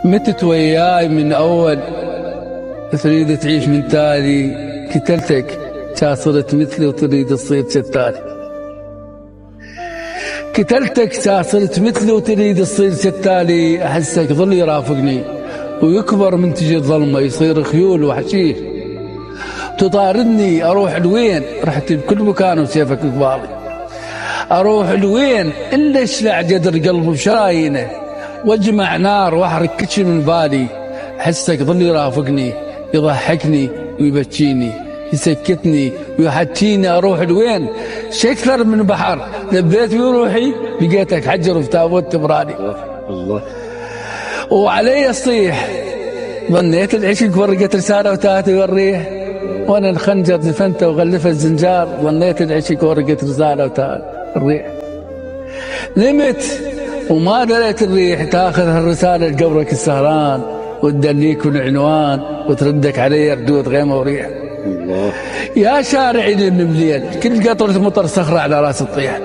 متت وياي من أول، تريد تعيش من تالي، قتلتك صرت مثلي وتريد تصير شتالي. قتلتك صرت مثلي وتريد تصير شتالي. أحسك ظل يرافقني ويكبر من تجي الظلمة، يصير خيول وحشيش تطاردني. أروح لوين؟ رحت بكل مكان وسيفك قبالي. أروح لوين إلا اشلع جدر قلبي بشرايينه، واجمع نار واحرق كل شيء من بالي. حسك ظل يرافقني، يضحكني ويبكيني، يسكتني ويحكيني. أروح لوين؟ شكثر من بحر لبيت بروحي، لقيتك حجر في تابوت تبراني. الله. وعلي الصيح ظنيت العشق ورقت رسالة وتاتي والريح، وانا الخنجر دفنته وغلف الزنجار. ظنيت العشق ورقت رسالة وتاتي الريح. نمت وما دريت الريح تاخذ هالرسالة لقبرك السهران، وتدليك العنوان وتردك علي ردود غيمة وريح. الله. يا شارعي للمليل كل قطرة مطر صخرة على راس الطيح.